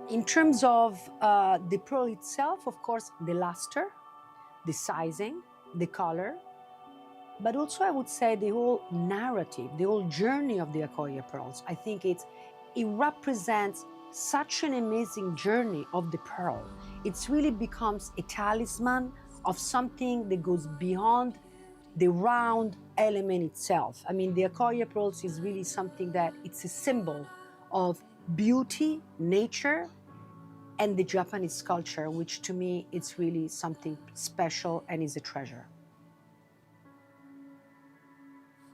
In terms of the pearl itself, of course, the luster, the sizing, the color, but also I would say the whole narrative, the whole journey of the Akoya pearls. I think it represents such an amazing journey of the pearl. It really becomes a talisman of something that goes beyond the round element itself. I mean, the Akoya pearls is really something that it's a symbol of beauty, nature, and the Japanese culture, which to me it's really something special and is a treasure.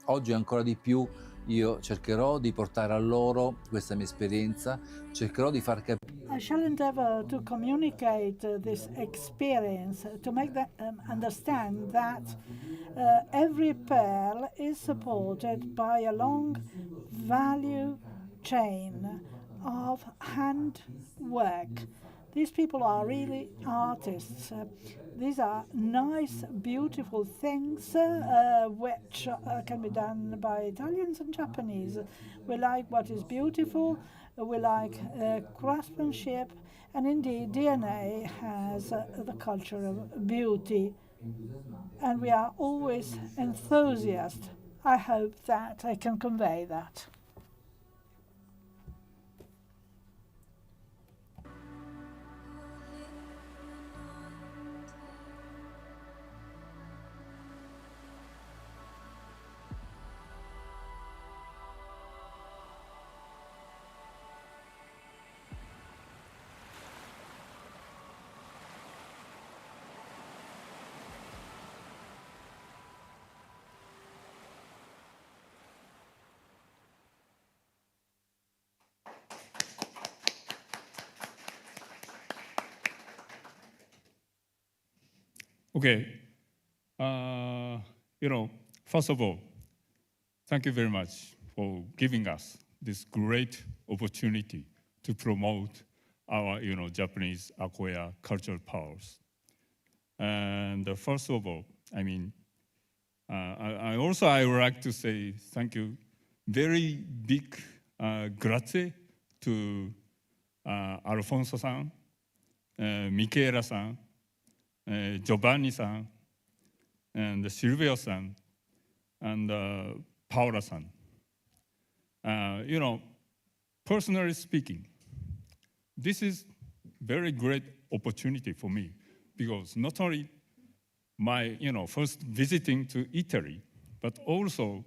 Oggi ancora di più io cercherò di portare a loro questa mia esperienza, cercherò di far capire. I shall endeavor to communicate this experience, to make them understand that every pearl is supported by a long value chain of handwork. These people are really artists. These are nice, beautiful things which can be done by Italians and Japanese. We like what is beautiful, we like craftsmanship, and indeed DNA has the culture of beauty. And we are always enthusiasts. I hope that I can convey that. Okay, first of all, thank you very much for giving us this great opportunity to promote our, Japanese Akoya cultural powers. And first of all, I mean, I would like to say thank you, very big grazie to Alfonso-san, Michaela-san, Giovanni-san, and Silvio-san, and Paola-san. Personally speaking, this is very great opportunity for me because not only my, first visiting to Italy, but also,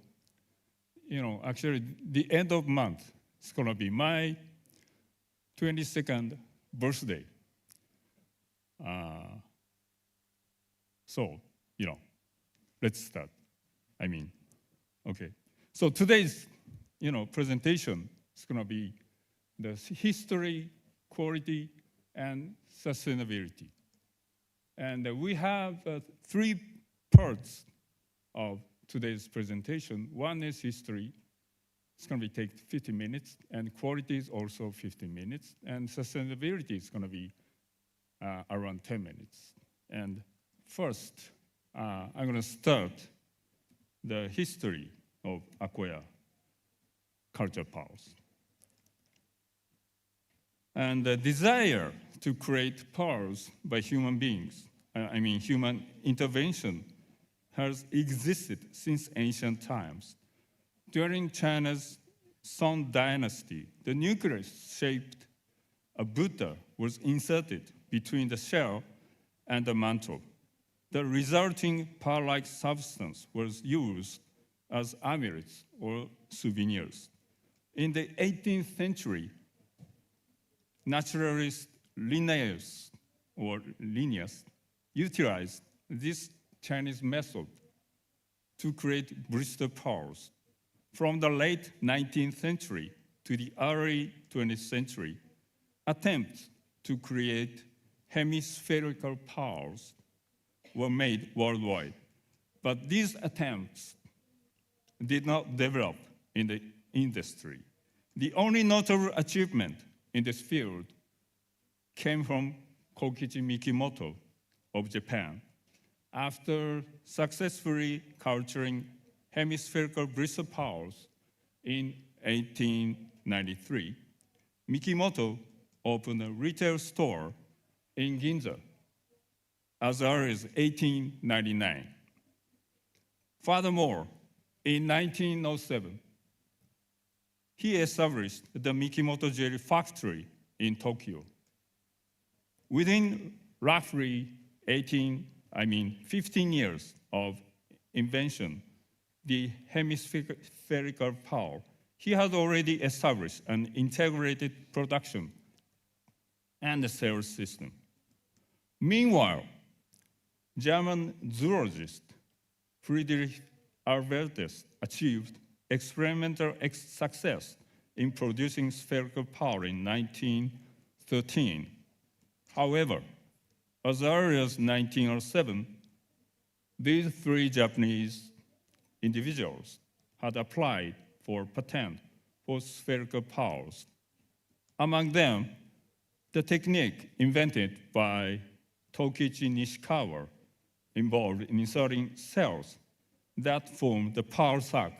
actually the end of month, it's gonna be my 22nd birthday. So, let's start. Okay. So today's, presentation is gonna be the history, quality, and sustainability. And we have 3 parts of today's presentation. One is history. It's gonna be take 50 minutes, and quality is also 15 minutes, and sustainability is gonna be around 10 minutes. And first, I'm going to start the history of Akoya culture powers. And the desire to create powers by human beings, human intervention, has existed since ancient times. During China's Song Dynasty, the nucleus-shaped Buddha was inserted between the shell and the mantle. The resulting pearl-like substance was used as amulets or souvenirs. In the 18th century, naturalist Linnaeus utilized this Chinese method to create blister pearls. From the late 19th century to the early 20th century, attempts to create hemispherical pearls were made worldwide. But these attempts did not develop in the industry. The only notable achievement in this field came from Kokichi Mikimoto of Japan. After successfully culturing hemispherical blister pearls in 1893, Mikimoto opened a retail store in Ginza as early as 1899. Furthermore, in 1907, he established the Mikimoto Jelly Factory in Tokyo. Within roughly 15 years of invention, the hemispherical power, he had already established an integrated production and sales system. Meanwhile, German zoologist Friedrich Albertus achieved experimental success in producing spherical power in 1913. However, as early as 1907, these three Japanese individuals had applied for patent for spherical powers. Among them, the technique invented by Tokichi Nishikawa involved in inserting cells that form the power sac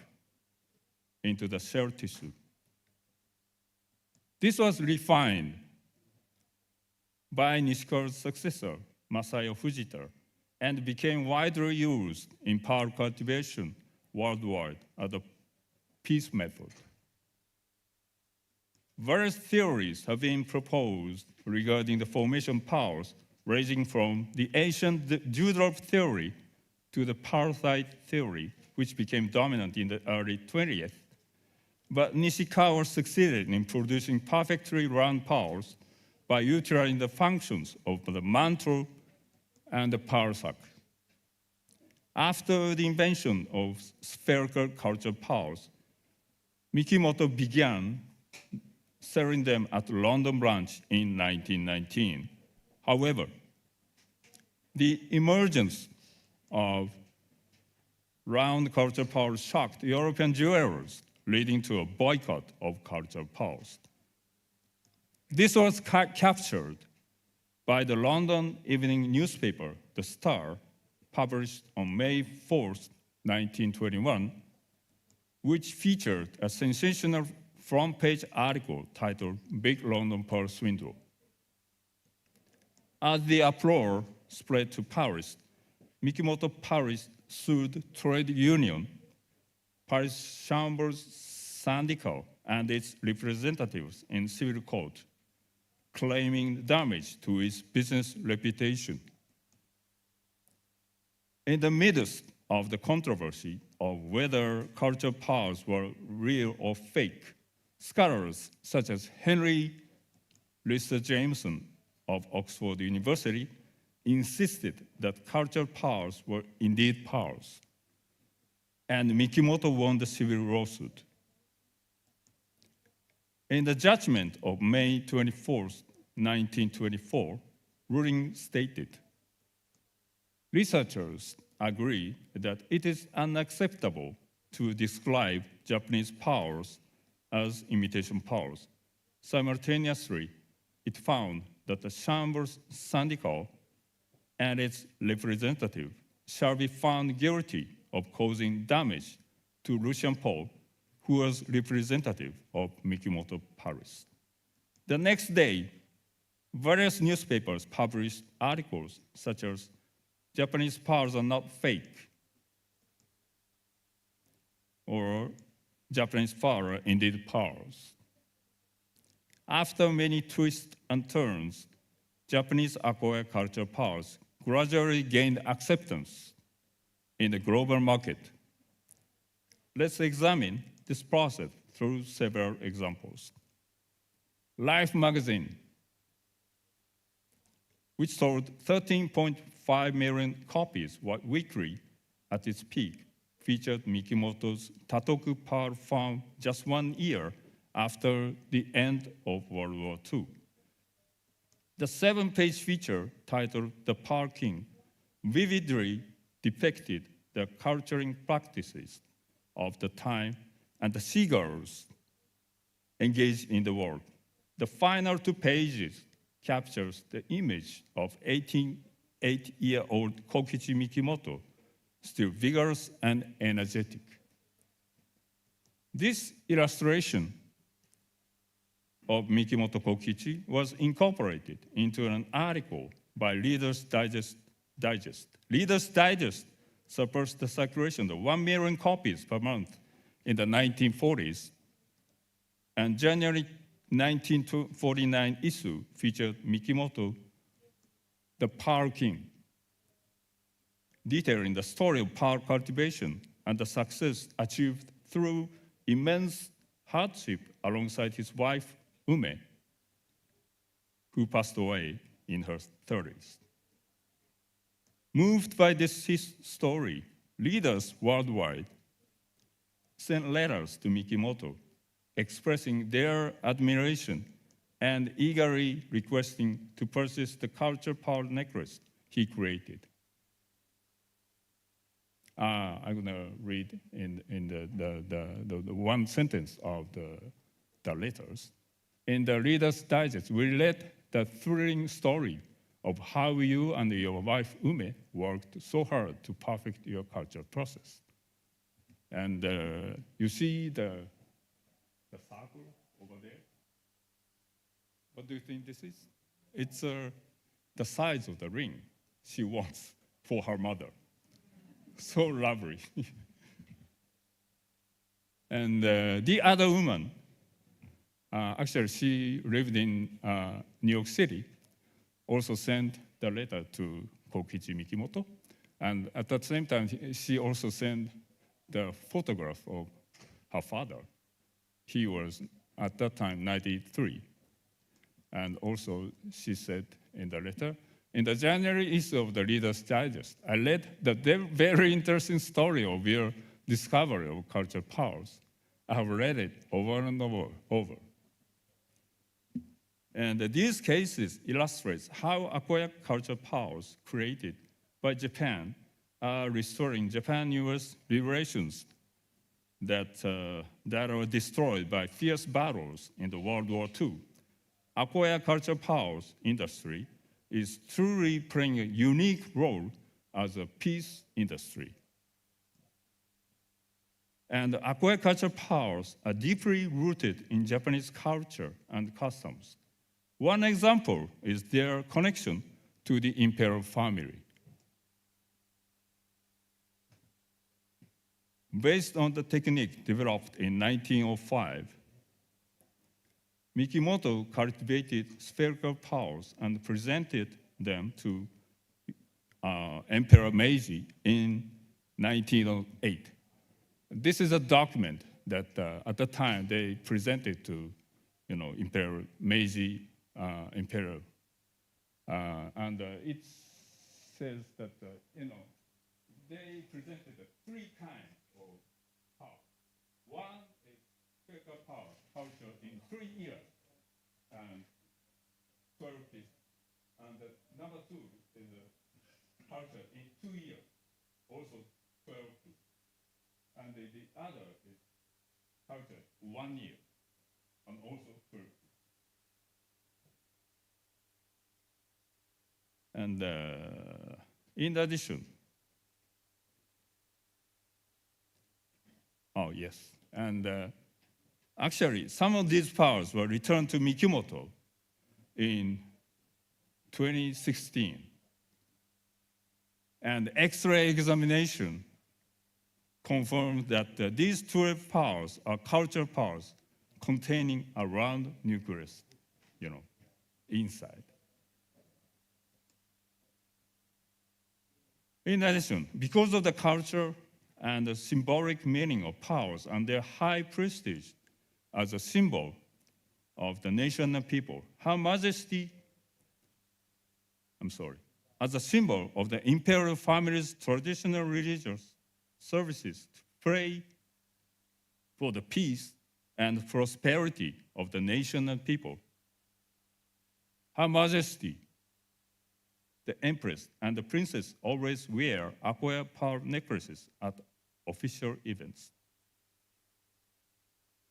into the cell tissue. This was refined by Nishikawa's successor, Masayo Fujita, and became widely used in power cultivation worldwide as a peace method. Various theories have been proposed regarding the formation powers, ranging from the ancient Dewdrop theory to the parasite theory, which became dominant in the early 20th. But Nishikawa succeeded in producing perfectly round powers by utilizing the functions of the mantle and the power sac. After the invention of spherical culture powers, Mikimoto began selling them at London branch in 1919. However, the emergence of round culture powers shocked European jewelers, leading to a boycott of culture powers. This was captured by the London evening newspaper, The Star, published on May 4th, 1921, which featured a sensational front-page article titled "Big London Pearl Swindle." As the uproar spread to Paris, Mikimoto Paris sued trade union, Paris Chambers Syndical, and its representatives in civil court, claiming damage to its business reputation. In the midst of the controversy of whether culture powers were real or fake, scholars such as Henry Lister Jameson of Oxford University insisted that culture powers were indeed powers, and Mikimoto won the civil lawsuit. In the judgment of May 24, 1924, ruling stated, researchers agree that it is unacceptable to describe Japanese powers as imitation powers. Simultaneously, it found that the Chambers Syndical and its representative shall be found guilty of causing damage to Lucien Paul, who was representative of Mikimoto Paris. The next day, various newspapers published articles such as "Japanese powers are not fake," or "Japanese powers are indeed powers." After many twists and turns, Japanese acquired culture powers gradually gained acceptance in the global market. Let's examine this process through several examples. Life magazine, which sold 13.5 million copies weekly at its peak, featured Mikimoto's Tatoku Pearl found just 1 year after the end of World War II. The 7-page feature titled "The Pearl King" vividly depicted the culturing practices of the time and the seagulls engaged in the war. The final 2 pages captures the image of 88-year-old Kokichi Mikimoto, still vigorous and energetic. This illustration of Mikimoto Kokichi was incorporated into an article by Reader's Digest. Reader's Digest surpassed the circulation of 1 million copies per month in the 1940s, and January 1949 issue featured Mikimoto, the Pearl King, detailing the story of pearl cultivation and the success achieved through immense hardship alongside his wife, Ume, who passed away in her 30s. Moved by this story, readers worldwide sent letters to Mikimoto expressing their admiration and eagerly requesting to purchase the culture pearl necklace he created. I'm going to read in the one sentence of the letters. In the Reader's Digest, we read the thrilling story of how you and your wife Ume worked so hard to perfect your culture process. And you see the circle over there? What do you think this is? It's the size of the ring she wants for her mother. So lovely. And the other woman, actually she lived in New York City, also sent the letter to Kokichi Mikimoto. And at the same time, she also sent the photograph of her father. He was, at that time, 93. And also, she said in the letter, in the January issue of the Reader's Digest, I read the very interesting story of your discovery of culture powers. I have read it over and over. And these cases illustrate how acquired culture powers created by Japan are restoring Japan-US relations that are destroyed by fierce battles in the World War II. Acquired culture powers industry is truly playing a unique role as a peace industry. And acquired culture powers are deeply rooted in Japanese culture and customs. One example is their connection to the imperial family. Based on the technique developed in 1905, Mikimoto cultivated spherical powers and presented them to Emperor Meiji in 1908. This is a document that at the time they presented to, Emperor Meiji Emperor, and it says that they presented 3 kinds of power. One is spherical power, culture in 3 years and 12 pieces. And number 2 is culture in 2 years, also 12 pieces. And the other is culture 1 year and also 12 pieces. And in addition, and actually, some of these powers were returned to Mikimoto in 2016. And X-ray examination confirmed that these 12 powers are cultural powers containing a round nucleus, inside. In addition, because of the culture and the symbolic meaning of powers and their high prestige as a symbol of the nation and people, Her Majesty, as a symbol of the imperial family's traditional religious services to pray for the peace and prosperity of the nation and people. Her Majesty, the Empress and the Princess always wear acquired pearl necklaces at official events.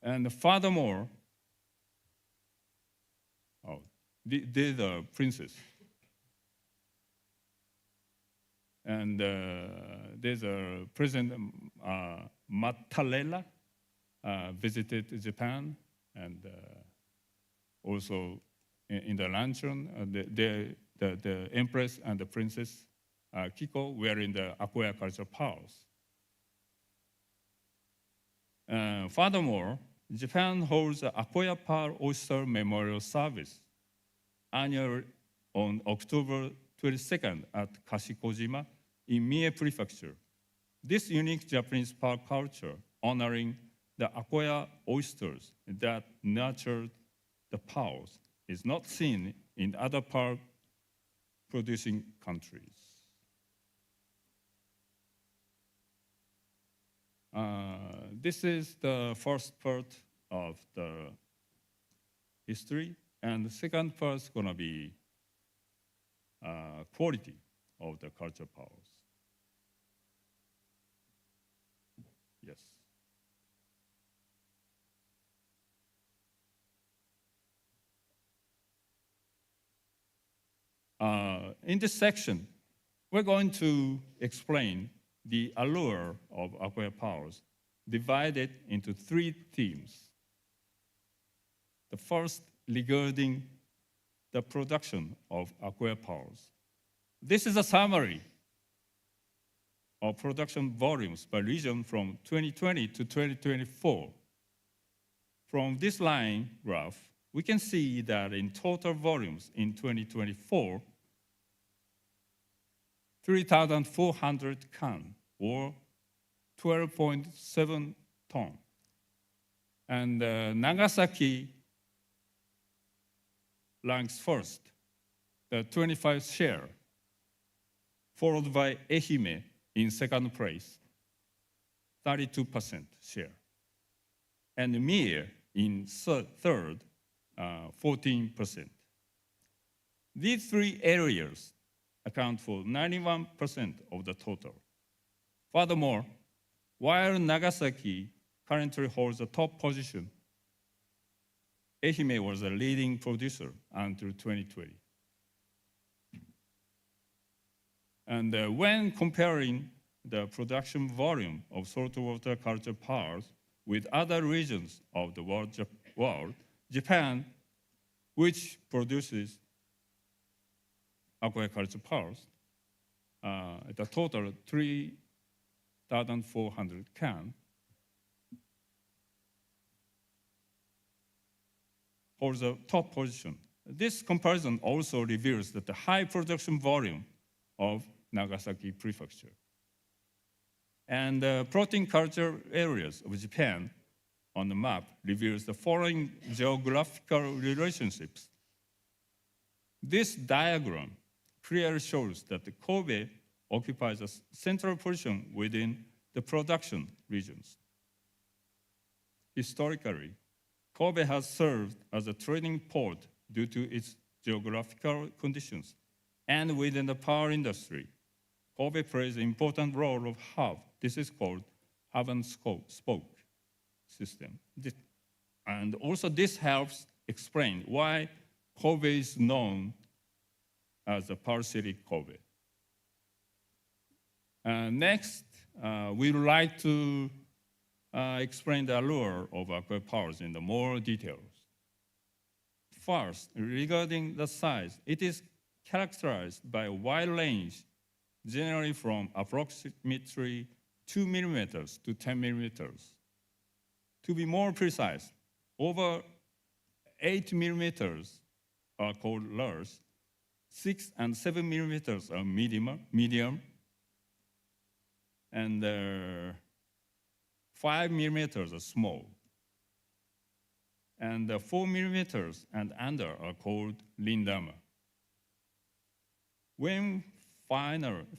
And furthermore, they're the princess. And there's a President Mattarella visited Japan, and also in the luncheon, the Empress and the Princess Kiko wearing the Akoya cultural pearls. Furthermore, Japan holds the Akoya Pearl Oyster Memorial Service annual on October 22nd at Kashikojima in Mie Prefecture. This unique Japanese pearl culture honoring the Akoya oysters that nurtured the pearls is not seen in other pearl producing countries. This is the first part of the history, and the second part is going to be quality of the cultural pearls. Yes. In this section, we're going to explain the allure of Akoya pearls, divided into 3 themes. The first regarding the production of Akoya pearls. This is a summary of production volumes by region from 2020 to 2024. From this line graph, we can see that in total volumes in 2024, 3,400 can, or 12.7 ton. And Nagasaki ranks first, the 25th share, followed by Ehime in second place, 32% share. And Mie in third, 14%. These 3 areas account for 91% of the total. Furthermore, while Nagasaki currently holds the top position, Ehime was a leading producer until 2020. And when comparing the production volume of saltwater culture pearls with other regions of the world, Japan, which produces Akoya culture pearls, the total 3,400 can, holds the top position. This comparison also reveals that the high production volume of Nagasaki Prefecture. And the protein culture areas of Japan on the map reveals the following geographical relationships. This diagram clearly shows that the Kobe occupies a central position within the production regions. Historically, Kobe has served as a trading port due to its geographical conditions. And within the power industry, Kobe plays an important role of hub. This is called hub and spoke system. And also this helps explain why Kobe is known as the Pearl City Kobe. Next, we would like to explain the allure of Akoya pearls in the more details. First, regarding the size, it is characterized by a wide range, generally from approximately 2 millimeters to 10 millimeters. To be more precise, over 8 millimeters are called large, 6 and 7 millimeters are medium, and 5 millimeters are small. And 4 millimeters and under are called lindama. When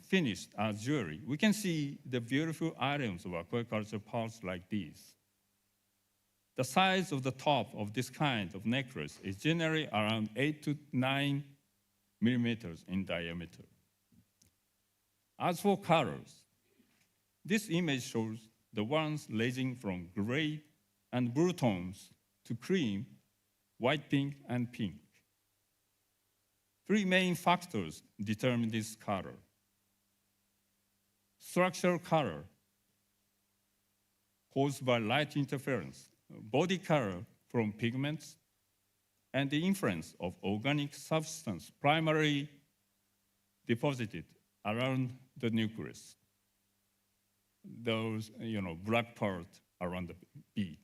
finished as jewelry, we can see the beautiful items of Akoya culture pearls like these. The size of the top of this kind of necklace is generally around 8 to 9 millimeters in diameter. As for colors, this image shows the ones ranging from gray and blue tones to cream, white pink, and pink. 3 main factors determine this color. Structural color, caused by light interference, body color from pigments, and the influence of organic substance primarily deposited around the nucleus, those black part around the bead.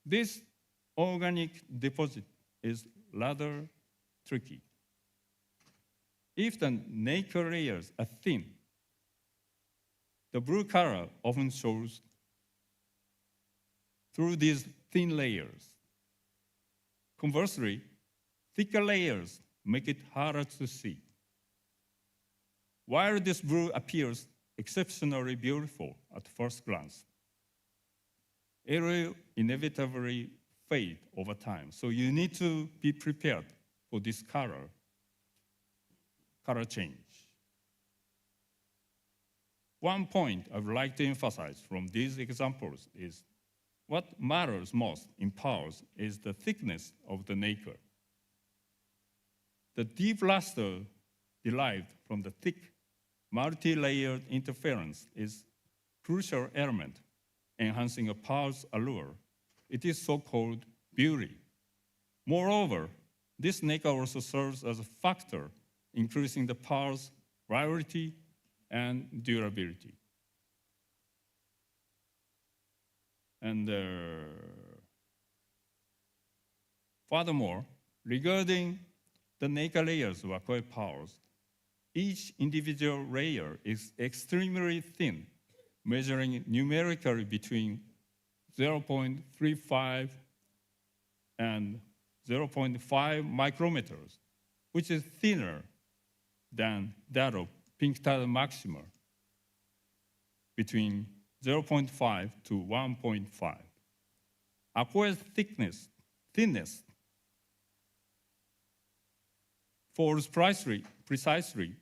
This organic deposit is rather tricky. If the nacre layers are thin, the blue color often shows through these thin layers. Conversely, thicker layers make it harder to see. While this blue appears exceptionally beautiful at first glance, it will inevitably fade over time. So you need to be prepared for this color change. One point I would like to emphasize from these examples is what matters most in powers is the thickness of the nacre. The deep luster derived from the thick, multi-layered interference is a crucial element enhancing a powder's allure. It is so-called beauty. Moreover, this nacre also serves as a factor increasing the powder's rarity and durability. And furthermore, regarding the nacre layers of aqueous powers, each individual layer is extremely thin, measuring numerically between 0.35 and 0.5 micrometers, which is thinner than that of Pinktide maxima, between 0.5 to 1.5. Aqueous thinness falls precisely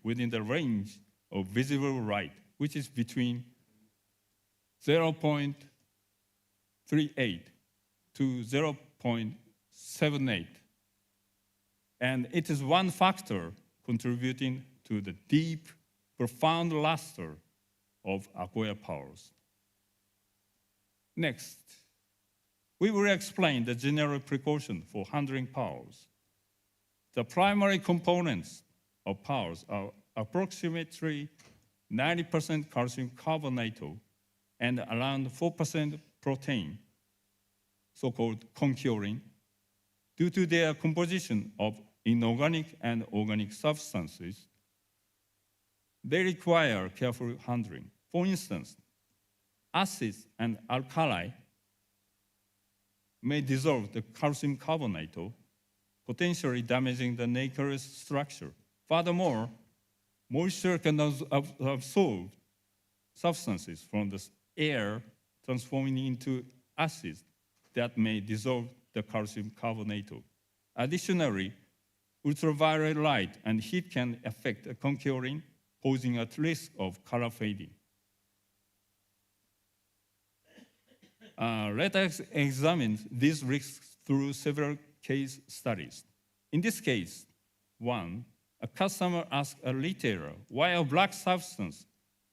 within the range of visible light, which is between 0.38 to 0.78. And it is one factor contributing to the deep, profound luster of aqueous powers. Next, we will explain the general precaution for handling powers. The primary components of powers are approximately 90% calcium carbonate and around 4% protein, so-called concurring, due to their composition of inorganic and organic substances. They require careful handling. For instance, acids and alkali may dissolve the calcium carbonate, potentially damaging the nacreous structure. Furthermore, moisture can absorb substances from the air, transforming into acids that may dissolve the calcium carbonate. Additionally, ultraviolet light and heat can affect the concurring, posing at risk of color fading. Let us examine these risks through several case studies. In this case, one, a customer asked a retailer why a black substance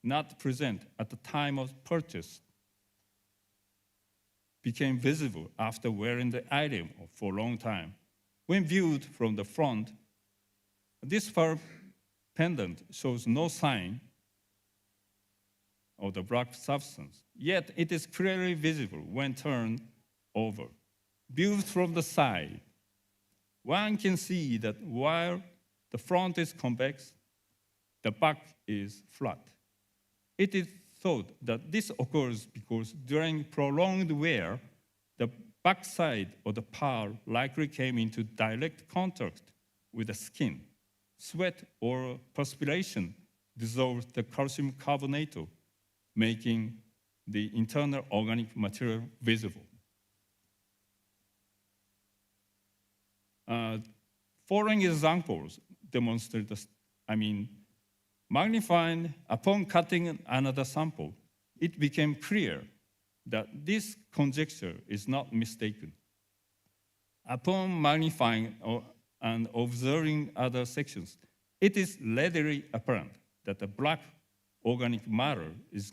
not present at the time of purchase became visible after wearing the item for a long time. When viewed from the front, this pearl pendant shows no sign of the black substance, yet it is clearly visible when turned over. Viewed from the side, one can see that while the front is convex, the back is flat. It is thought that this occurs because during prolonged wear, the backside of the pearl likely came into direct contact with the skin. Sweat or perspiration dissolved the calcium carbonate, making the internal organic material visible. Following examples demonstrate magnifying upon cutting another sample, it became clear that this conjecture is not mistaken. Upon magnifying and observing other sections, it is readily apparent that the black organic matter is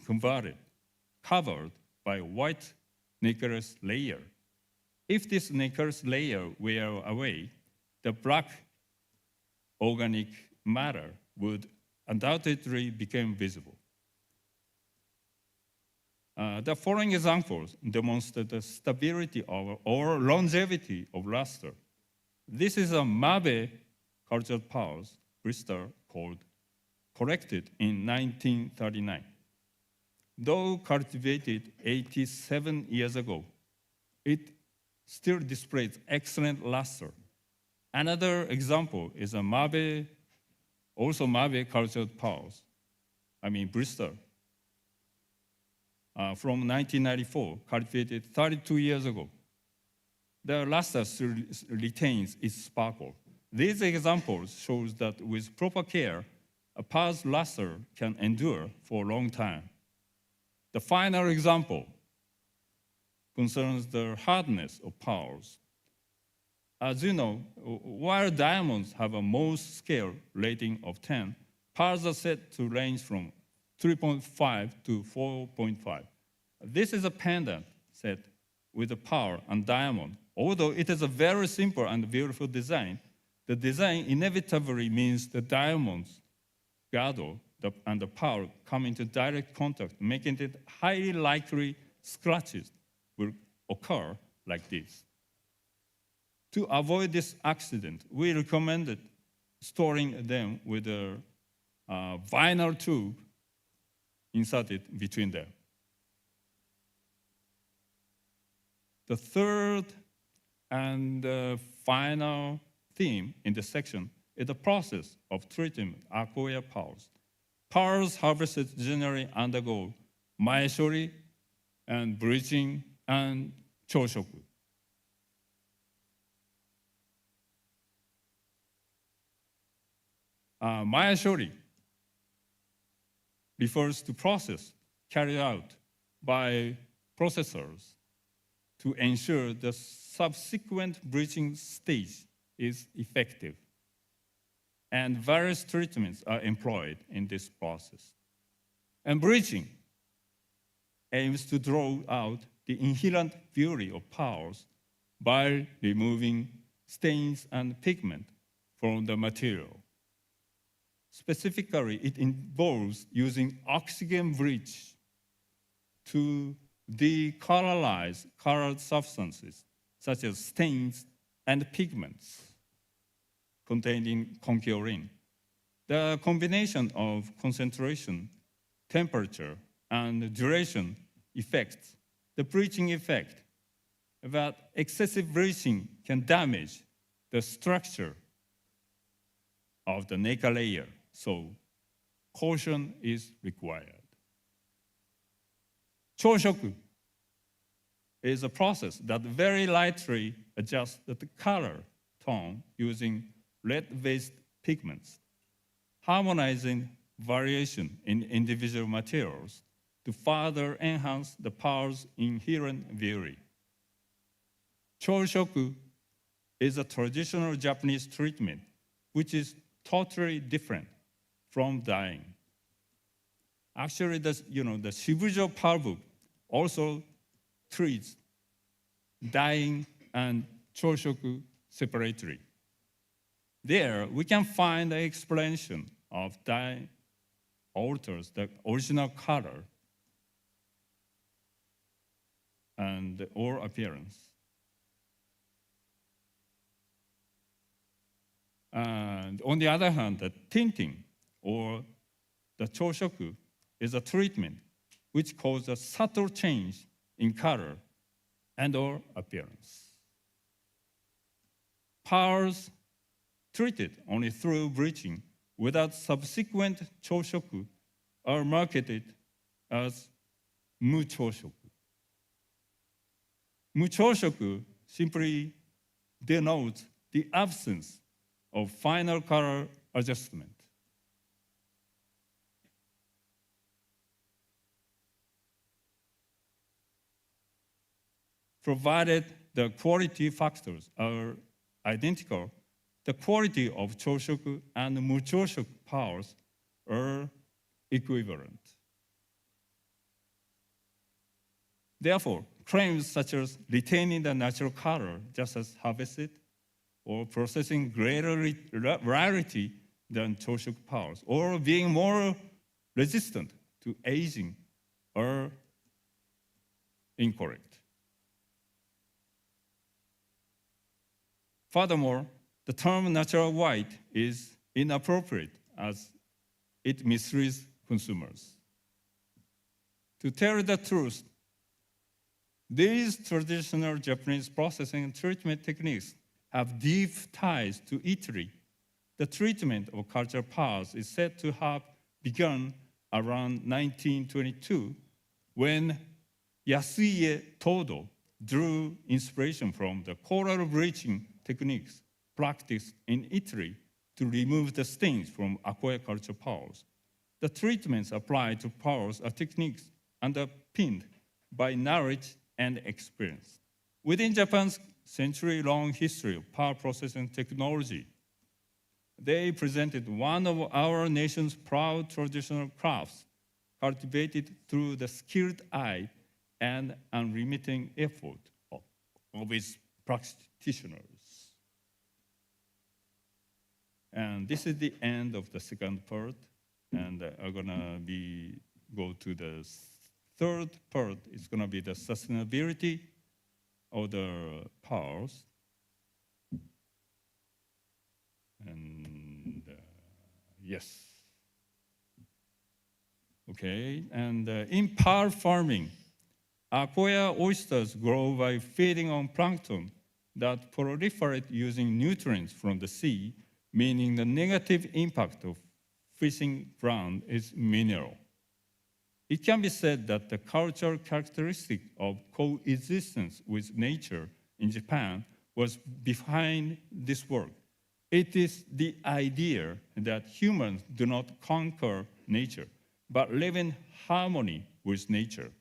covered by a white nacreous layer. If this nacreous layer were away, the black organic matter would undoubtedly become visible. The following examples demonstrate the stability of or longevity of luster. This is a Mabe cultured pulse blister collected in 1939. Though cultivated 87 years ago, it still displays excellent luster. Another example is a Mabe, also Mabe cultured pulse, blister, from 1994, cultivated 32 years ago. The luster still retains its sparkle. These examples show that with proper care, a pulse luster can endure for a long time. The final example concerns the hardness of pulse. As you know, while diamonds have a Mohs scale rating of 10, pulse are said to range from 3.5 to 4.5. This is a pendant set with a pearl and diamond. Although it is a very simple and beautiful design, the design inevitably means the diamonds, girdle, and the pearl come into direct contact, making it highly likely scratches will occur like this. To avoid this accident, we recommended storing them with a vinyl tube inserted between them. The third and final theme in this section is the process of treating aqua pearls. Pearls harvested generally undergo maeshori and bleaching and choshoku. Maeshori refers to process carried out by processors to ensure the subsequent bleaching stage is effective. And various treatments are employed in this process. And bleaching aims to draw out the inherent beauty of pearls by removing stains and pigment from the material. Specifically, it involves using oxygen bleach to decolorize colored substances such as stains and pigments containing concurrin. The combination of concentration, temperature, and duration affects the bleaching effect, but excessive bleaching can damage the structure of the nacre layer, so caution is required. Choshoku is a process that very lightly adjusts the color tone using lead-based pigments, harmonizing variation in individual materials to further enhance the pearl's inherent beauty. Choshoku is a traditional Japanese treatment which is totally different from dyeing. Actually, the CIBJO Pearl Book also treats dyeing and choshoku separately. There, we can find an explanation of dye alters the original color and or appearance. And on the other hand, the tinting or the choshoku is a treatment which causes a subtle change in color and or appearance. Pearls treated only through bleaching without subsequent choshoku are marketed as muchoshoku. Muchoshoku simply denotes the absence of final color adjustment. Provided the quality factors are identical, the quality of choshoku and muchoshoku pearls are equivalent. Therefore, claims such as retaining the natural color just as harvested, or possessing greater rarity than Choshuk pearls, or being more resistant to aging are incorrect. Furthermore, the term natural white is inappropriate as it misleads consumers. To tell the truth, these traditional Japanese processing and treatment techniques have deep ties to Italy. The treatment of cultured pearls is said to have begun around 1922 when Yasuie Todo drew inspiration from the coral bleaching techniques practiced in Italy to remove the stains from aquaculture pearls. The treatments applied to pearls are techniques underpinned by knowledge and experience. Within Japan's century-long history of pearl processing technology, they presented one of our nation's proud traditional crafts, cultivated through the skilled eye and unremitting effort of its practitioners. And this is the end of the second part, and I'm gonna go to the third part. It's gonna be the sustainability of the pearls. And yes. Okay, and in pearl farming, aqua oysters grow by feeding on plankton that proliferate using nutrients from the sea, meaning the negative impact of fishing ground is minimal. It can be said that the cultural characteristic of coexistence with nature in Japan was behind this work. It is the idea that humans do not conquer nature, but live in harmony with nature.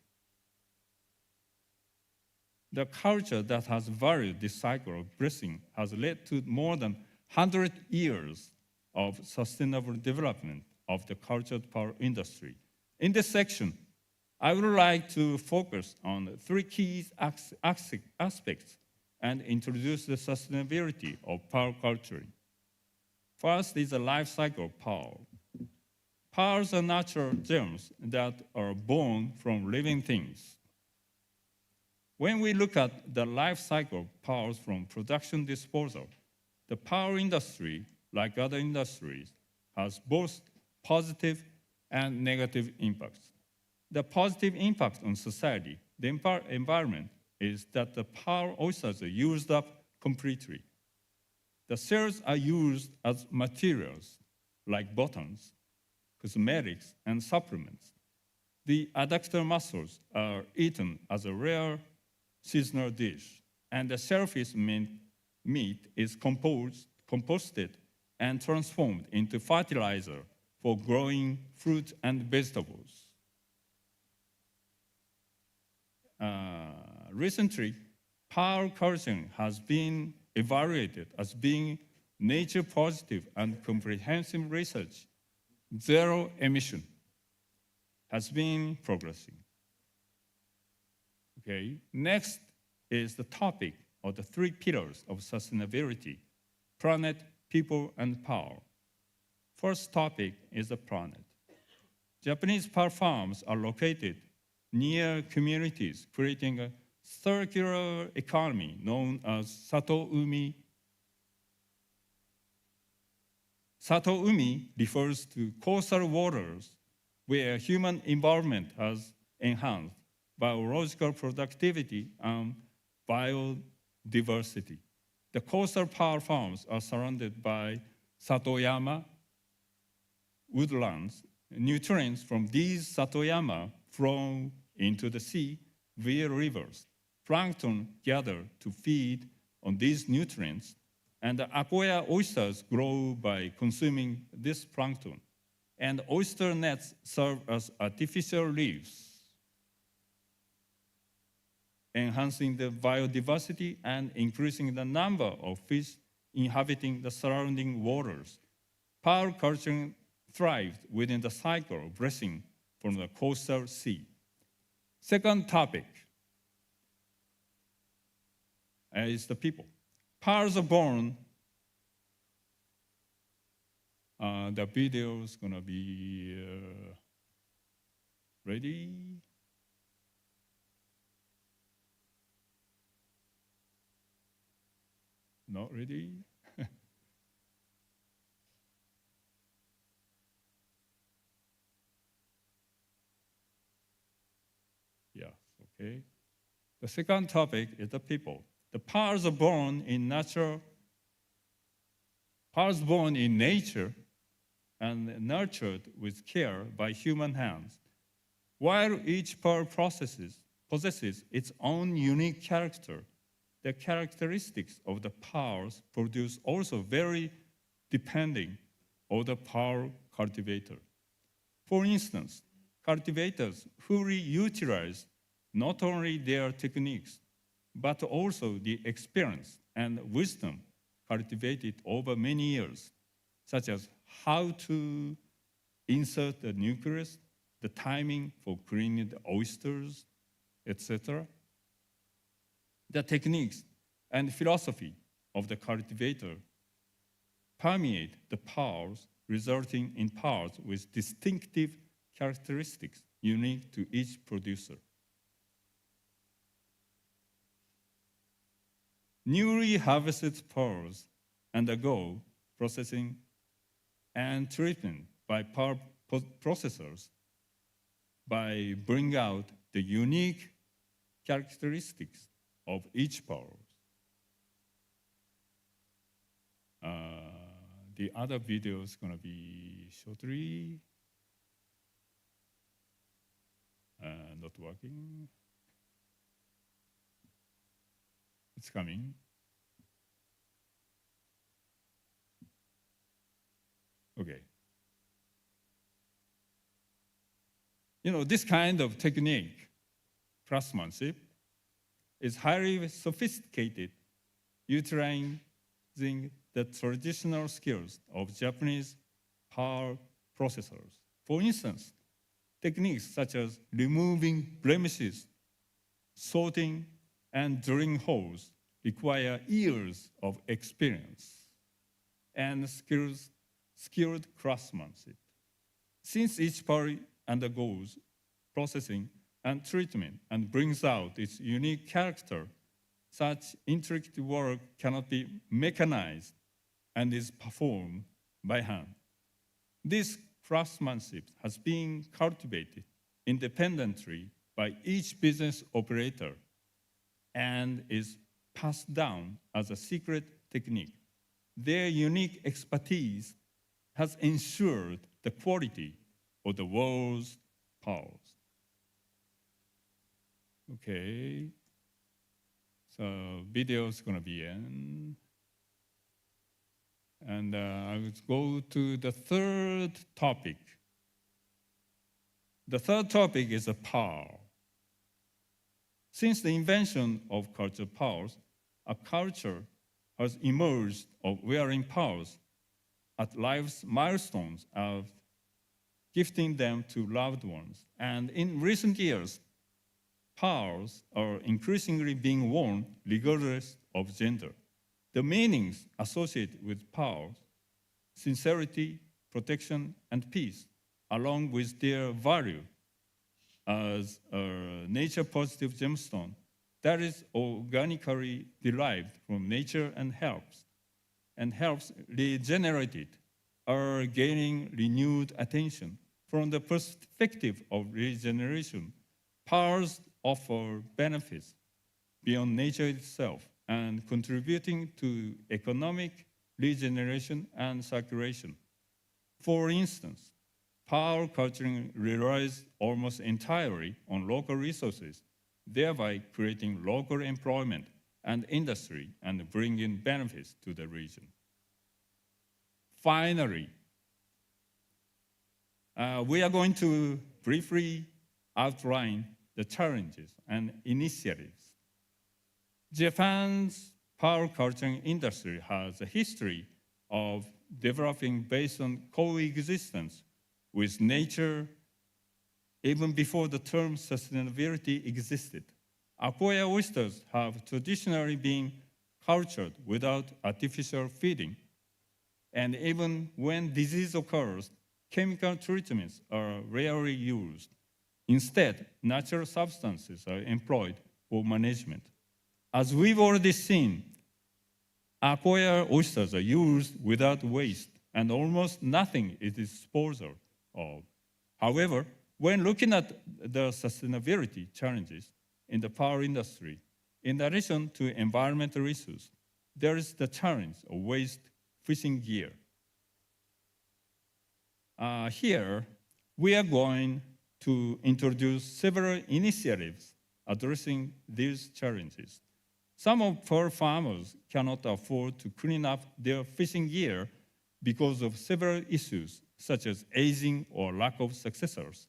The culture that has valued this cycle of blessing has led to more than 100 years of sustainable development of the cultured pearl industry. In this section, I would like to focus on three key aspects and introduce the sustainability of pearl culture. First is the life cycle of pearl. Pearls are natural gems that are born from living things. When we look at the life cycle of pearls from production disposal, the pearl industry, like other industries, has both positive and negative impacts. The positive impact on society, the environment, is that the pearl oysters are used up completely. The cells are used as materials like buttons, cosmetics, and supplements. The adductor muscles are eaten as a rare seasonal dish, and the shellfish meat is composted and transformed into fertilizer for growing fruit and vegetables. Recently, pearl culture has been evaluated as being nature positive and comprehensive research. Zero emission has been progressing. Okay, next is the topic of the three pillars of sustainability: planet, people, and power. First topic is the planet. Japanese pearl farms are located near communities, creating a circular economy known as Satoumi. Satoumi refers to coastal waters where human involvement has enhanced biological productivity and biodiversity. The coastal pearl farms are surrounded by satoyama, woodlands. Nutrients from these satoyama flow into the sea via rivers. Plankton gather to feed on these nutrients, and the aqua oysters grow by consuming this plankton. And oyster nets serve as artificial reefs, enhancing the biodiversity and increasing the number of fish inhabiting the surrounding waters. Pearl culture thrived within the cycle of blessing from the coastal sea. Second topic, is the people. Powers are born. The video is gonna be ready. Not ready. Yes, okay. The second topic is the people. The powers are born in nature, powers born in nature and nurtured with care by human hands. While each power possesses its own unique character, the characteristics of the powers produce also vary depending on the power cultivator. For instance, cultivators fully utilize not only their techniques, but also the experience and wisdom cultivated over many years, such as how to insert the nucleus, the timing for cleaning the oysters, etc. The techniques and philosophy of the cultivator permeate the powers, resulting in powers with distinctive characteristics unique to each producer. Newly harvested powers undergo processing and treatment by power processors by bringing out the unique characteristics of each power. The other video is going to be shortly. Not working. It's coming. Okay. You know, this kind of technique, craftsmanship, is highly sophisticated, utilizing the traditional skills of Japanese power processors. For instance, techniques such as removing blemishes, sorting, and drilling holes require years of experience and skilled craftsmanship. Since each power undergoes processing and treatment and brings out its unique character, such intricate work cannot be mechanized and is performed by hand. This craftsmanship has been cultivated independently by each business operator and is passed down as a secret technique. Their unique expertise has ensured the quality of the world's powers. Okay, so video is going to be in. And I will go to the third topic. The third topic is a power. Since the invention of cultural powers, a culture has emerged of wearing powers at life's milestones of gifting them to loved ones. And in recent years, powers are increasingly being worn regardless of gender. The meanings associated with powers, sincerity, protection, and peace, along with their value as a nature-positive gemstone that is organically derived from nature and helps regenerate it, are gaining renewed attention. From the perspective of regeneration, powers offer benefits beyond nature itself and contributing to economic regeneration and circulation. For instance, power culturing relies almost entirely on local resources, thereby creating local employment and industry and bringing benefits to the region. Finally, we are going to briefly outline the challenges and initiatives. Japan's power culturing industry has a history of developing based on coexistence with nature even before the term sustainability existed. Akoya oysters have traditionally been cultured without artificial feeding, and even when disease occurs, chemical treatments are rarely used. Instead, natural substances are employed for management. As we've already seen, Akoya oysters are used without waste, and almost nothing is disposed of. However, when looking at the sustainability challenges in the power industry, in addition to environmental issues, there is the challenge of waste fishing gear. Here, we are going to introduce several initiatives addressing these challenges. Some of pearl farmers cannot afford to clean up their fishing gear because of several issues, such as aging or lack of successors.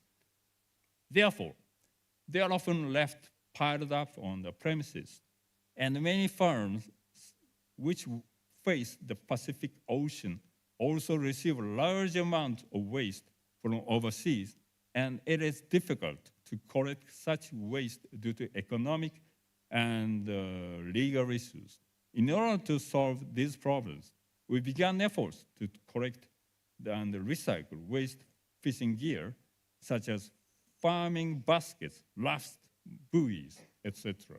Therefore, they are often left piled up on the premises, and many farms which face the Pacific Ocean also receive a large amount of waste from overseas, and it is difficult to collect such waste due to economic and legal issues. In order to solve these problems, we began efforts to collect and recycle waste fishing gear, such as farming baskets, rafts, buoys, etc.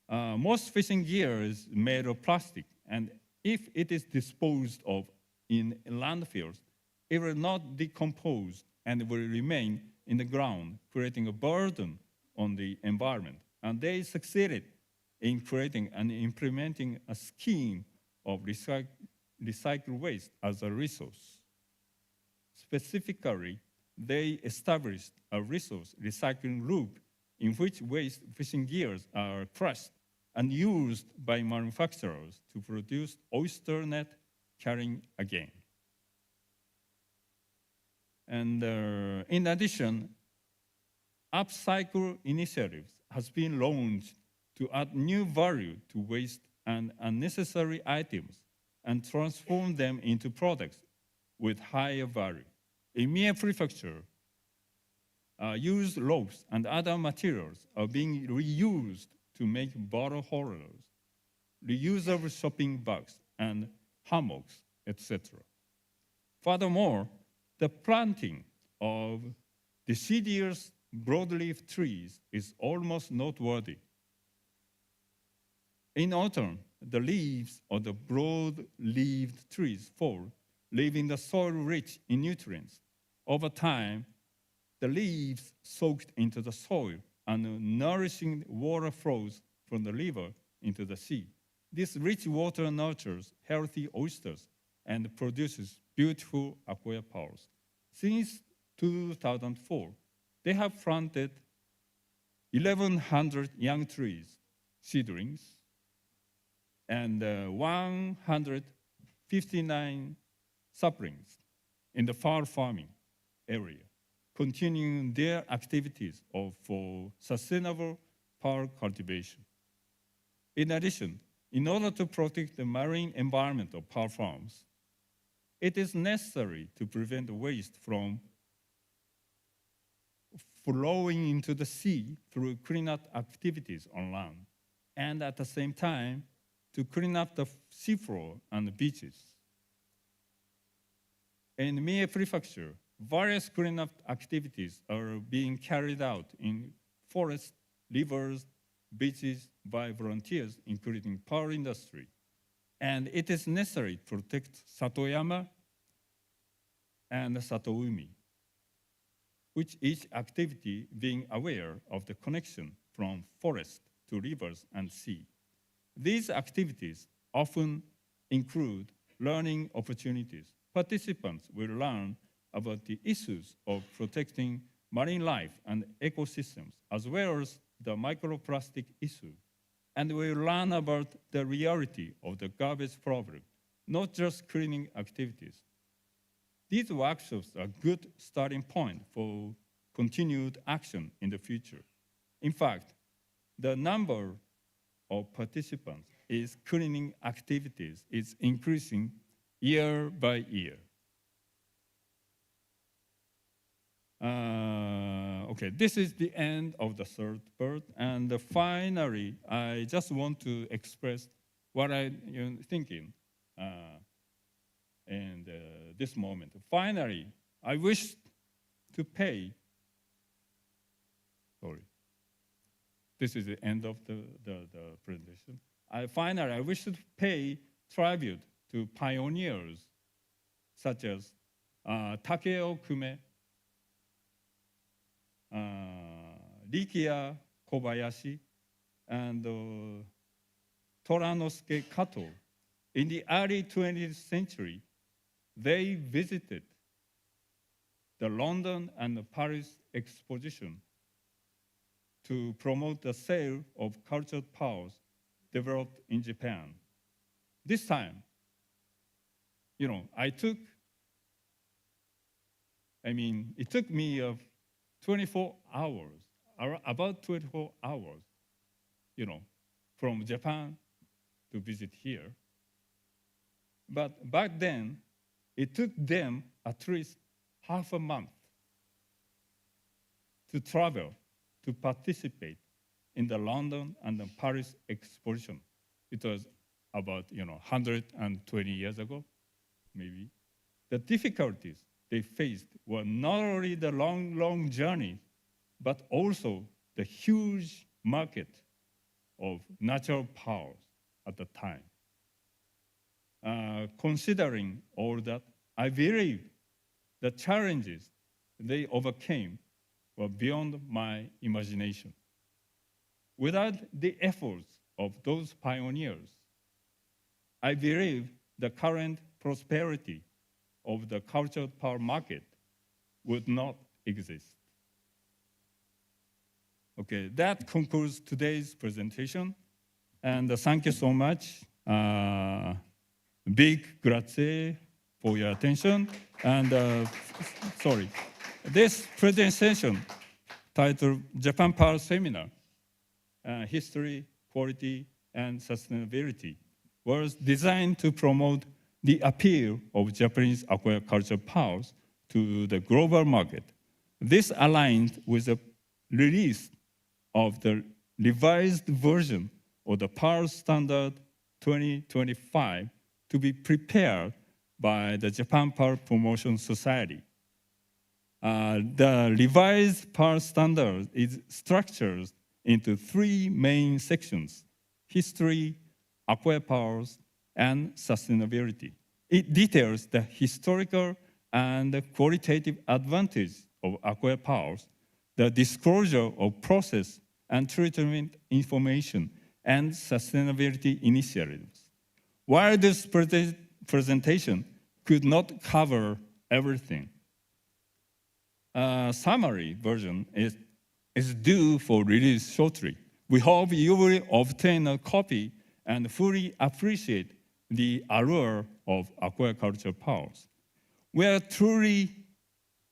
Most fishing gear is made of plastic, and if it is disposed of in landfills, it will not decompose and will remain in the ground, creating a burden on the environment. And they succeeded in creating and implementing a scheme of recycled waste as a resource. Specifically, they established a resource recycling loop in which waste fishing gears are crushed and used by manufacturers to produce oyster net carrying again. And in addition, upcycle initiatives has been launched to add new value to waste and unnecessary items and transform them into products with higher value. In Mie Prefecture, used ropes and other materials are being reused to make bottle holders, reusable shopping bags, and hammocks, etc. Furthermore, the planting of deciduous broadleaf trees is almost noteworthy. In autumn, the leaves of the broad-leaved trees fall, leaving the soil rich in nutrients. Over time, the leaves soaked into the soil and nourishing water flows from the river into the sea. This rich water nurtures healthy oysters and produces beautiful Akoya pearls. Since 2004, they have planted 1,100 young trees, seedlings, and 159 saplings in the far farming area, continuing their activities for sustainable pearl cultivation. In addition, in order to protect the marine environment of pearl farms, it is necessary to prevent waste from flowing into the sea through cleanup activities on land, and at the same time, to clean up the seafloor and beaches. In Mie Prefecture, various cleanup activities are being carried out in forests, rivers, beaches by volunteers, including power industry. And it is necessary to protect Satoyama and Satoumi, which each activity being aware of the connection from forest to rivers and sea. These activities often include learning opportunities. Participants will learn about the issues of protecting marine life and ecosystems, as well as the microplastic issue. And will learn about the reality of the garbage problem, not just cleaning activities. These workshops are a good starting point for continued action in the future. In fact, the number of participants in cleaning activities is increasing year by year. okay, this is the end of the third part. And finally, I just want to express what I'm thinking in this moment. Finally, I wish to pay, sorry, this is the end of the presentation. Finally, I wish to pay tribute to pioneers such as Takeo Kume, Rikiya Kobayashi, and Toranosuke Kato. In the early 20th century, they visited the London and the Paris exposition to promote the sale of cultured powers developed in Japan. This time, it took me 24 hours, about 24 hours, from Japan to visit here. But back then, it took them at least half a month to travel to participate in the London and the Paris exposition. It was about 120 years ago, maybe. The difficulties they faced were not only the long journey, but also the huge market of natural powers at the time. Considering all that, I believe the challenges they overcame were beyond my imagination. Without the efforts of those pioneers, I believe the current prosperity of the cultured power market would not exist. Okay, that concludes today's presentation. And thank you so much. Big grazie for your attention. And sorry, this presentation titled Japan Power Seminar, History, Quality, and Sustainability was designed to promote the appeal of Japanese aquaculture powers to the global market. This aligned with the release of the revised version of the Power Standard 2025 to be prepared by the Japan Power Promotion Society. The revised Power Standard is structured into 3 main sections: history, aqua powers, and sustainability. It details the historical and qualitative advantage of aqua powers, the disclosure of process and treatment information, and sustainability initiatives. While this presentation could not cover everything, a summary version is due for release shortly. We hope you will obtain a copy and fully appreciate the allure of aquaculture powers. We are truly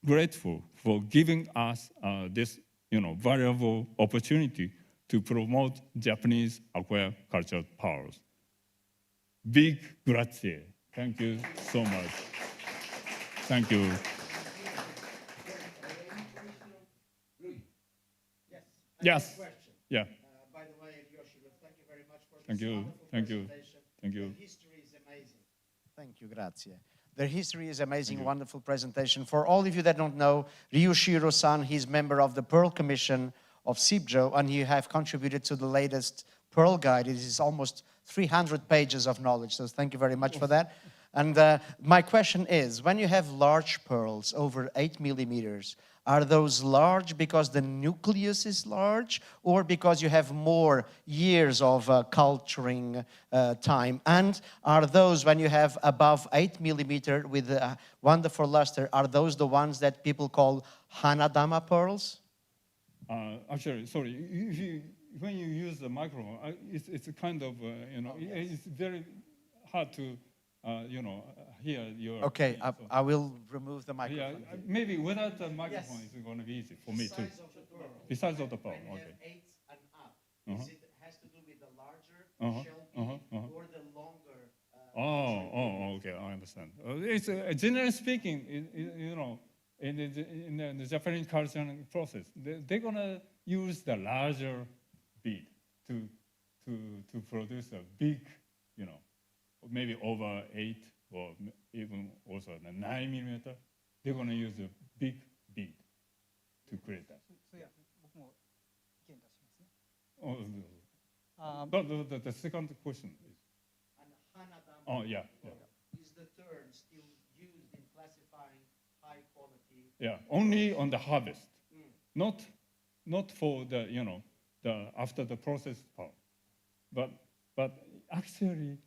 grateful for giving us this valuable opportunity to promote Japanese aquaculture powers. Big grazie. Thank you so much. Thank you. Yes. Yeah. By the way, Ryuichiro, thank you very much for this Thank you. wonderful Thank you. presentation. Thank you. The history is amazing. Thank you, grazie. The history is amazing, wonderful presentation. For all of you that don't know, Ryuichiro-san, he's member of the Pearl Commission of CIBJO, and you have contributed to the latest Pearl Guide. It is almost 300 pages of knowledge, so thank you very much for that. And my question is, when you have large pearls over 8 millimeters, are those large because the nucleus is large or because you have more years of culturing time? And are those, when you have above 8 millimeter with wonderful luster, are those the ones that people call Hanadama pearls? Actually, sorry, when you use the microphone, it's a kind of, it's very hard to, hear your... Okay, I will remove the microphone. Yeah, maybe without the microphone, it's going to be easy for me too. The size of the pearl, okay. 8 and up. It has to do with the larger shell or the longer... okay, I understand. It's generally speaking, in the Japanese culture and process, they're gonna use the larger bead to produce a big, you know, maybe over 8 or even also 9 millimeter. They're gonna use a big bead to create that. So yeah, 僕も意見出しますね。The second question is. And hanadama. Oh yeah. Is the term still used in classifying high quality? Yeah, only on the harvest, not for the, you know, the after the process part, but actually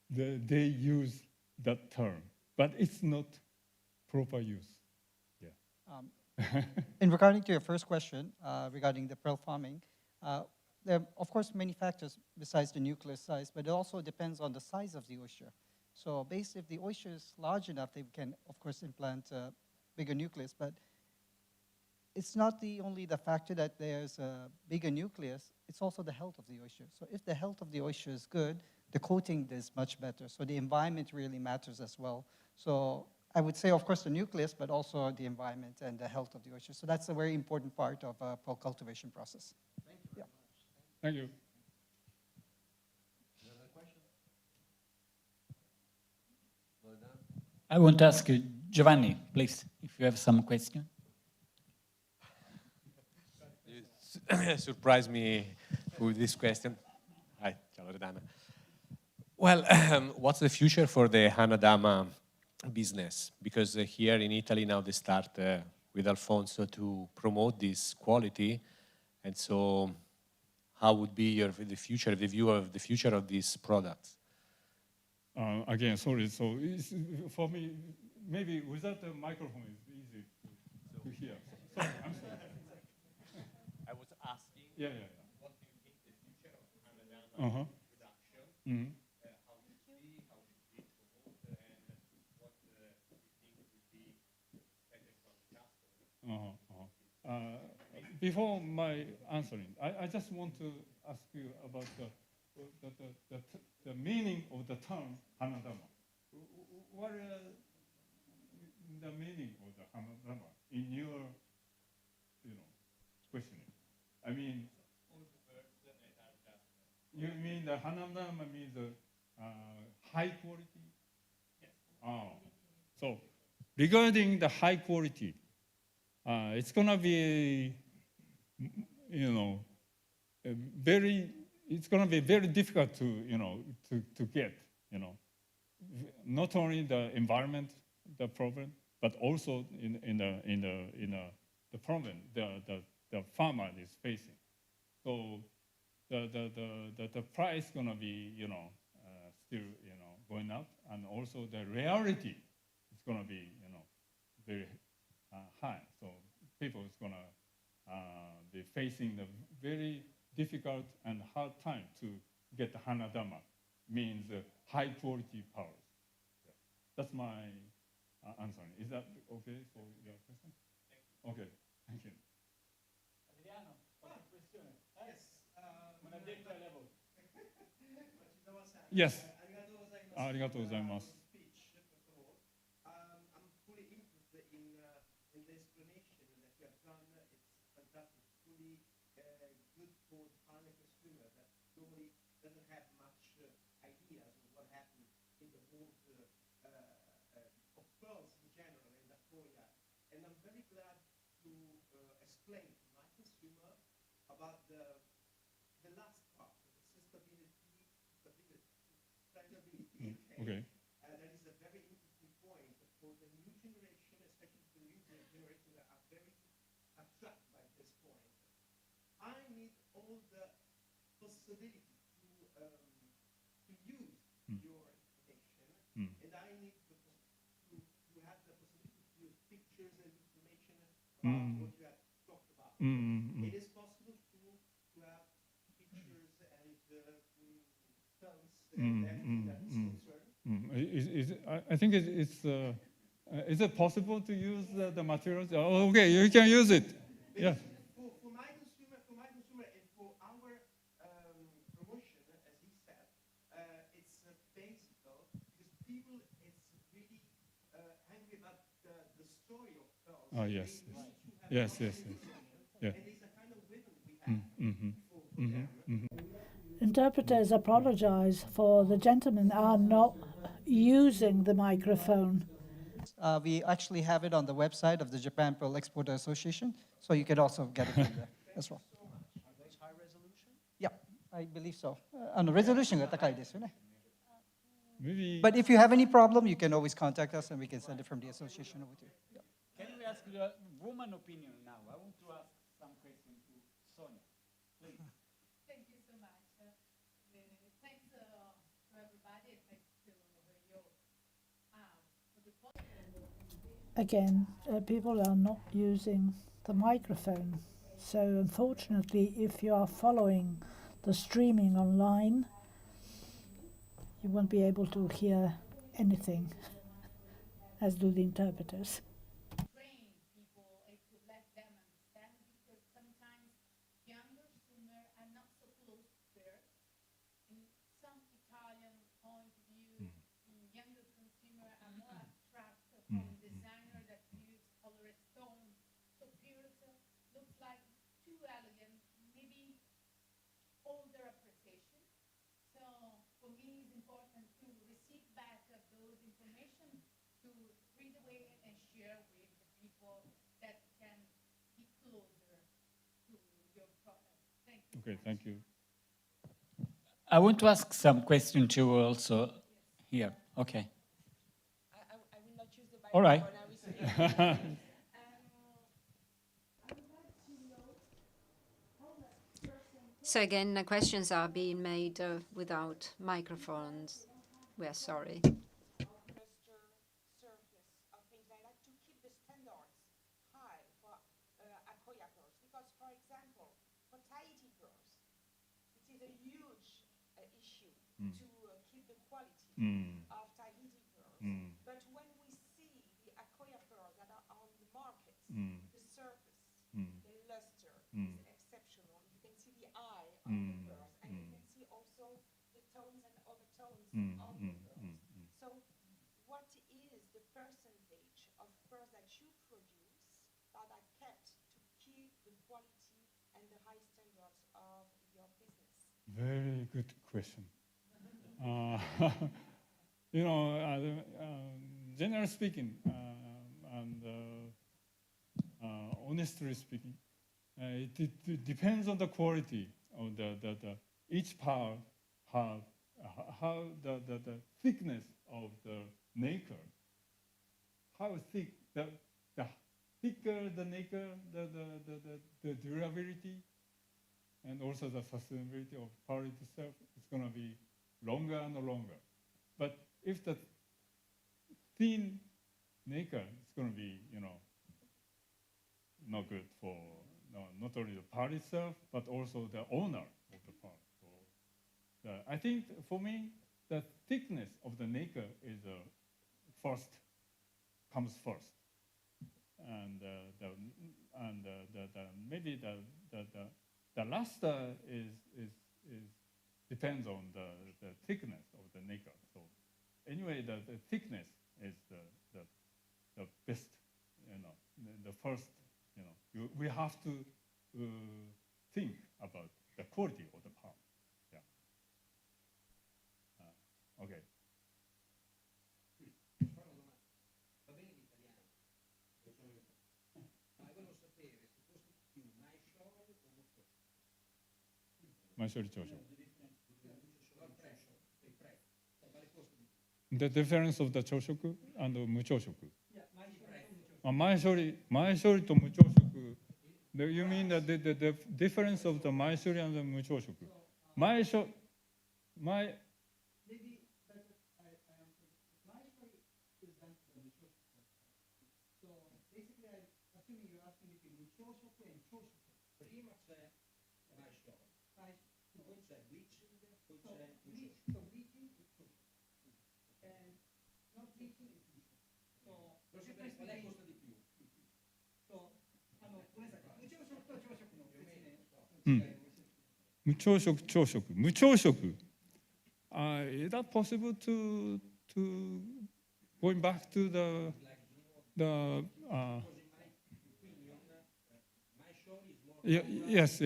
they use that term, but it's not proper use. In regarding to your first question regarding the pearl farming, there are of course many factors besides the nucleus size, but it also depends on the size of the oyster. So basically, if the oyster is large enough, they can of course implant a bigger nucleus, but it's not only the factor that there's a bigger nucleus, it's also the health of the oyster. So if the health of the oyster is good, the coating is much better. So the environment really matters as well. So I would say, of course, the nucleus, but also the environment and the health of the oyster. So that's a very important part of a pearl cultivation process. Thank you very much. Thank you. Another question? I want to ask you, Giovanni, please, if you have some question. You surprised me with this question. Hi, ciao Loredana. Well, what's the future for the Hanadama business? Because here in Italy now they start with Alfonso to promote this quality, and so how would be the view of the future of these products? Again, sorry. So it's, for me, maybe without the microphone, it's easy to hear. Sorry, I'm sorry. I was asking, Yeah. what do you think the future of Hanadama production? Mm-hmm. How should it be? How should it be promoted? And what do you think would be expected from the customer? Before my answering, I just want to ask you about the meaning of the term Hanadama. What is the meaning of the Hanadama in your, questioning? I mean, you mean the Hanadama means high quality? Yes. So regarding the high quality, it's gonna be, it's gonna be very difficult to get, not only the environment, the problem, but also in the problem the farmer is facing. So the price gonna be still going up, and also the reality is gonna be very high. So people is gonna be facing the very difficult and hard time to get the Hanadama, means high quality powers. Yeah. That's my answer. Is that okay for your question? Okay, thank you. Adriano, qualche questione? Yes. Una detta level. Machizawa-san. Yes. Arigatou gozaimasu. ありがとうございます。 Speech, first of all. I'm fully interested in the explanation that you have done. It's fantastic. Fully good for the final consumer that normally doesn't have much ideas of what happened in the world of pearls in general and Akoya. And I'm very glad to explain to my consumer about the last part, the sustainability. Okay. That is a very interesting point for the new generation, especially the new generation that are very attracted by this point. I need all the possibility to use your information, and I need to have the possibility to use pictures and information about what you have talked about. It is possible to have pictures and films and everything that is concerned. I think it's is it possible to use the materials? Oh, okay, you can use it. Yeah. For my consumer, and for our promotion, as he said, it's basic because people it's really angry about the story of Oh, yes. Yes, yes, yes. Yeah. Interpreters apologize for the gentlemen are not using the microphone. We actually have it on the website of the Japan Pearl Exporter Association, so you can also get it from there as well. Are those high resolution? Yeah, I believe so. Resolutionが高いですよね. Maybe. But if you have any problem, you can always contact us and we can send it from the association over to you. Yeah. Can we ask the woman opinion now? I want to ask some questions to Sonia. Please. Thank you so much. Thanks to everybody. Thanks to Ryo. Again, people are not using the microphone. So unfortunately, if you are following the streaming online, you won't be able to hear anything, as do the interpreters. Train people to let them understand, because sometimes younger swimmers are not so close to birds. In some Italian point of view, younger consumers are more attracted from designer that use colored stone. So birds looks like too elegant, maybe older appreciation. So for me, it's important to receive back those information, to read away and share with the people that can be closer to your product. Thank you. Okay, thank you. I want to ask some question to you also here. Okay. I will not use the All right. microphone. I will speak. So again, the questions are being made without microphones. We are sorry. Surface of things. I like to keep the standards high for Akoya pearls because, for example, for Tahiti pearls, it is a huge issue to keep the quality of Tahiti pearls. But when we see the Akoya pearls that are on the market, the surface, the luster is exceptional. You can see the eye of the pearls, and you can see also the tones and overtones of the pearls. So what is the percentage of pearls that you produce that are kept to keep the quality and the high standards of your business? Very good question. Generally speaking, and honestly speaking, it depends on the quality of the each pearl have how the thickness of the nacre. How thick the thicker the nacre, the durability, and also the sustainability of pearl itself is going to be longer and longer. But if the thin nacre, it's going to be, not good for not only the pearl itself, but also the owner of the pearl. So I think for me, the thickness of the nacre is comes first, and maybe the luster is depends on the thickness of the nacre. So anyway, the thickness is the best, the first. We have to think about the quality of the pearl. Yeah. Okay. The difference of the choshoku and muchoshoku. Maeshori to muchoshoku. You mean that the difference of the maeshori and the muchoshoku? Maybe better I answer. Maeshori is done to the muchoshoku. So basically, I assuming you're asking between muchoshoku and choshoku. Prima c'è maeshori. Poi c'è bleaching, poi c'è muchoshoku. So bleaching is choshoku. And not bleaching is muchoshoku. So difference qual è costa di più? So, muchoshoku to choshoku no setsume. Muchoshoku, choshoku. Muchoshoku. Is that possible to going back to the Yes.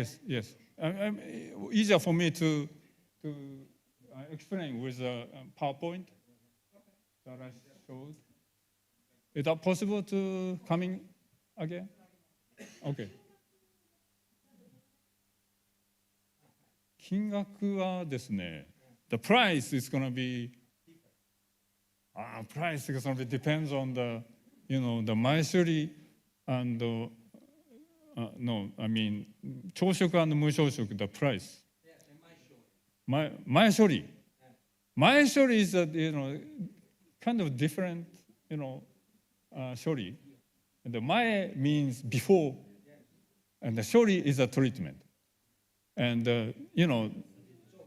Easier for me to explain with a PowerPoint that I showed. Is that possible to coming again? Okay. 金額はですね、the price is going to be, price is going to be depends on the, the 前処理 and, no, I mean, 朝食 and 無朝食, the price. 前処理. 前処理 is a, kind of different, 処理. And the 前 means before, and the 処理 is a treatment. And, So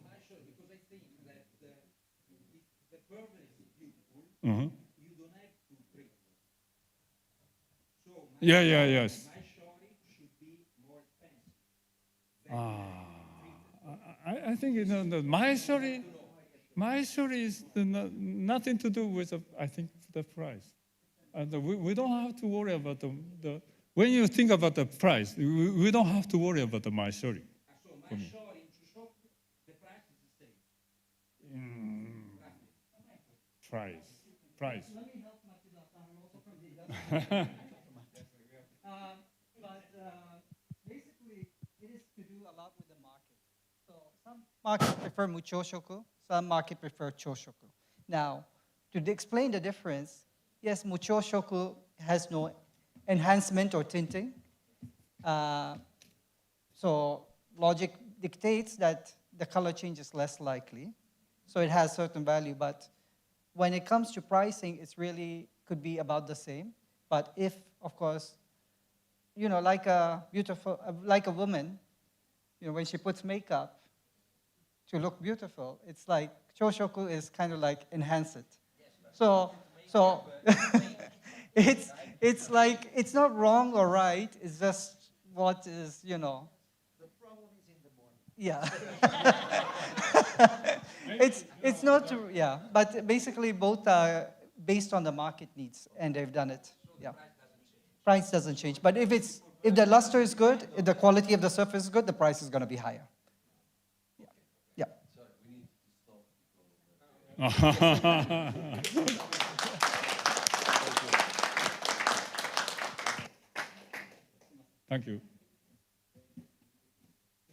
my sure, because I think that if the person is beautiful, you don't have to treat them. So yes. my shorty should be more expensive. I think the my story is nothing to do with I think the price. And we don't have to worry about the when you think about the price, we don't have to worry about the my story. So my shorty to shop, the price is the same. Price. Let me help Machizawa also from the industry. Basically, it is to do a lot with the market. So some markets prefer muchoshoku, some market prefer choshoku. Now, to explain the difference, yes, muchoshoku has no enhancement or tinting. So logic dictates that the color change is less likely. So it has certain value, but when it comes to pricing, it's really could be about the same. But if, of course, like a woman, when she puts makeup to look beautiful, it's like choshoku is kind of like enhance it. So it's like it's not wrong or right. It's just what is The problem is in the morning. Yeah. It's not true, yeah. But basically both are based on the market needs, and they've done it. Yeah. Price doesn't change. But if the luster is good, if the quality of the surface is good, the price is going to be higher. Yeah. Sorry, we need to stop. Thank you.